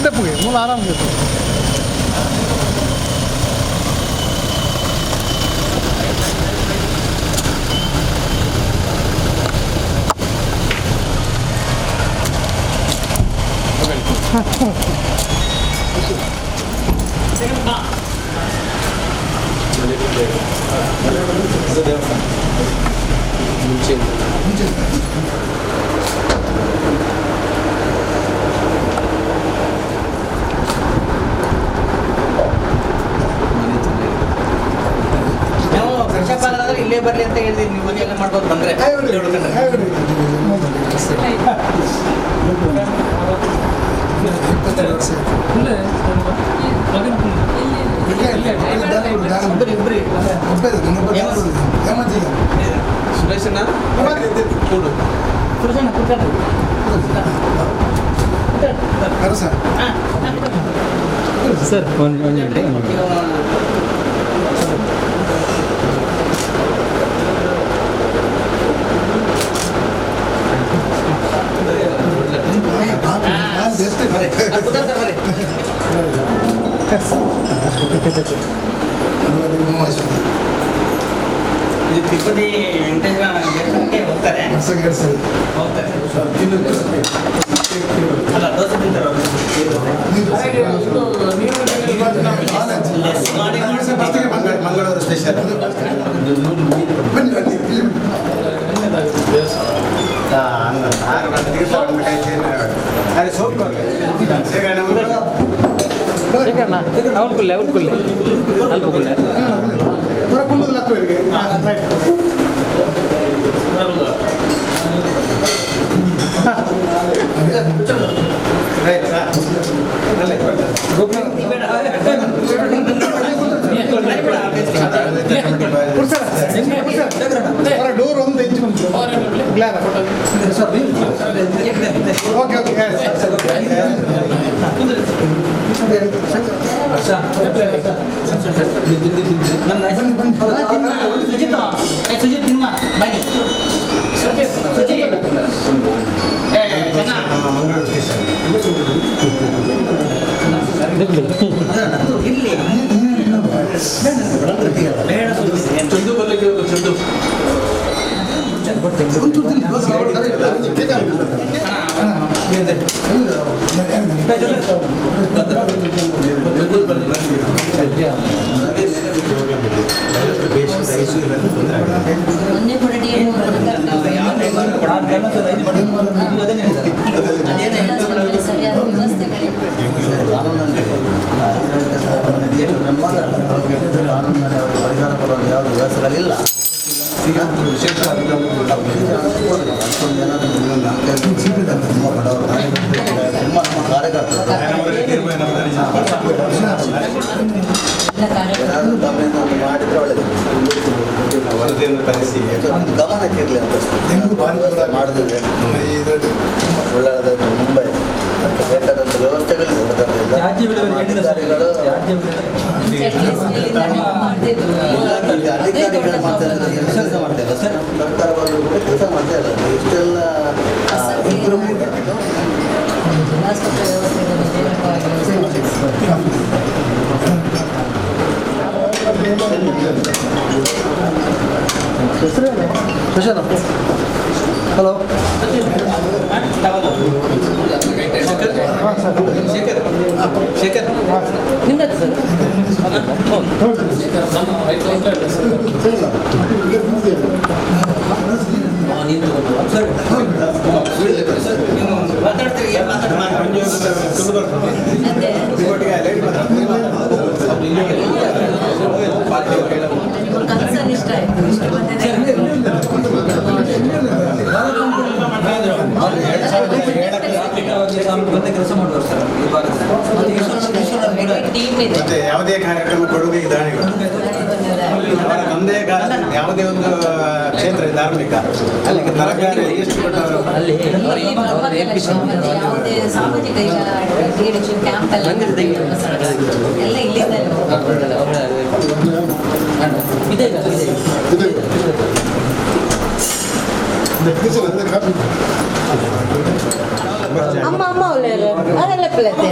ಸ್ಟೆಪ್ಗೆ ಮೂಲ ಆರಾಮ್ ಬೇಕು. ಇಲ್ಲೇ ಬರ್ಲಿ ಅಂತ ಹೇಳಿದ್ರಿ ನೀವು, ಮನೆಯೆಲ್ಲ ಮಾಡ್ಬೋದು ಬಂದ್ರೆ ಸುರೇಶನ ಸರ್ ಒಂದು ಗಂಟೆ ತಿರುಪತಿ ವೆಂಕಟೇಶ್ವರ ಹೋಗ್ತಾರೆ ಅಲ್ಲ ದೋಸೆ ತಿಂತಾರೆ ಮಂಗಳೂರು ಸ್ಪೆಷಲ್ ಅರೆ ಸೋಪ್ ಅವ್ರು ಕುಲ್ಲೆ ಅಲ್ಪ ಕುಲ್ಲೆ ಡೋರ್ ಒಂದು ಹೆಂಚ್ಕೊಂಡು ಓಕೆ ಓಕೆ ಸುಜಿತ್ ನಿಮ್ಮ ಬನ್ನಿ ಮಂಗಳೂರು ಸ್ಟೇಷನ್ ಇಲ್ಲಿ ಚಂದು ಬರ್ಲಿಕ್ಕೆ ಚಂದು ಮೊನ್ನೆ ಕೂಡ ಸರಿಯಾದ ವ್ಯವಸ್ಥೆಗಳಿವೆ. ಪರಿಹಾರ ಕೊಡುವ ಯಾವುದೇ ವ್ಯವಸ್ಥೆಗಳಿಲ್ಲ. ತುಂಬ ಬಡವರು ತುಂಬ ನಮ್ಮ ಕಾರ್ಯಕರ್ತರು ಮಾಡಿದ್ರೆ ಒಳ್ಳೆಯದು. ವರದಿಯನ್ನು ಕಲಿಸಿ ಗಮನಕ್ಕೆ ಇರಲಿ ಅಂತ ಮಾಡಿದ್ರೆ ಒಳ್ಳೆಯದಾಯಿತು. ಮುಂಬೈ ಅದಕ್ಕೆ ಬೇಕಾದಂಥ ವ್ಯವಸ್ಥೆಗಳಿದೆ. ಅಧಿಕಾರಿಗಳು ಅಧಿಕಾರಿಗಳು ಮಾಡ್ತಾ ಕೆಲಸ ಮಾಡ್ತಾ ಇಲ್ಲ ಸರ್. ಸರ್ಕಾರವಾದರೂ ಕೂಡ ಕೆಲಸ ಮಾಡ್ತಾ ಇಲ್ಲ. ಇಷ್ಟೆಲ್ಲ ಇಂಪ್ರೂವ್ಮೆಂಟ್ ಆಸ್ಪತ್ರೆ ಹಲೋ ಶೇಖರ್ ನಿಮ್ದು ಸರ್ ಮಾತಾಡ್ತೀರಿ ಕನ್ಸರ್ನ್ ಇಷ್ಟ ಆಯ್ತು. ಇಷ್ಟು ಕೆಲಸ ಮಾಡುವರು ಸರ್ ಈ ಭಾಗದಲ್ಲಿ ಟೀಮ್ ಇದೆ. ಮತ್ತೆ ಯಾವುದೇ ಕಾರ್ಯಕ್ರಮ ಕೊಡುಗೆಗೆ ದಾನಿಗಳು ಅವರ ತಂದೆ ಯಾವುದೇ ಒಂದು ಕ್ಷೇತ್ರ ಧಾರ್ಮಿಕ ಅಲ್ಲಿಗೆ ತರಕಾರಿ ಎಷ್ಟು ಕೊಟ್ಟವರು ಇಲ್ಲಿ ಯಾವುದೇ ಸಾಮಾಜಿಕ ಕ್ಯಾಂಪ್ ಎಲ್ಲ ಎಲ್ಲ ಇಲ್ಲಿಂದ ಅಮ್ಮ ಅಮ್ಮ ಒಳ್ಳೆಯದು ಅದೆಲ್ಲ ಲೆಪ್ಪಲತ್ತೆ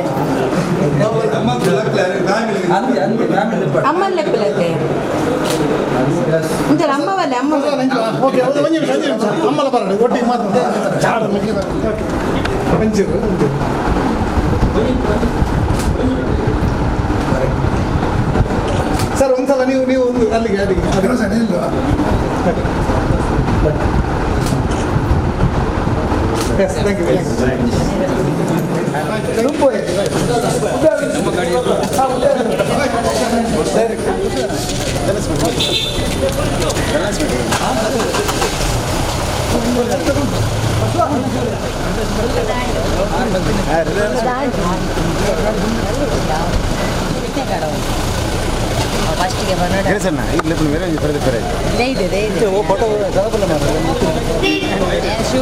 ಅಮ್ಮ ಲೆಪ್ಪಲತ್ತೆ ಇಂತ ಅಮ್ಮ ಬಲ್ಲೆ ಅಮ್ಮ ಓಕೆ ಒಂದು ನಿಮಿಷ ಅಮ್ಮಲ ಬರೋಣ ಒಟ್ಟಿಗೆ ಮಾತಾಡ ಚಾಡ ಮಂಚಿರು ಸರ್ ಒಂದ್ಸಲ ನೀವು ಒಂದು ಅಲ್ಲಿಗೆ ಎಸ್ ಥ್ಯಾಂಕ್ ಯು ಫಸ್ಟಿಗೆ ಬರೋಣ ಇದೆ ಫೋಟೋ ಶೂ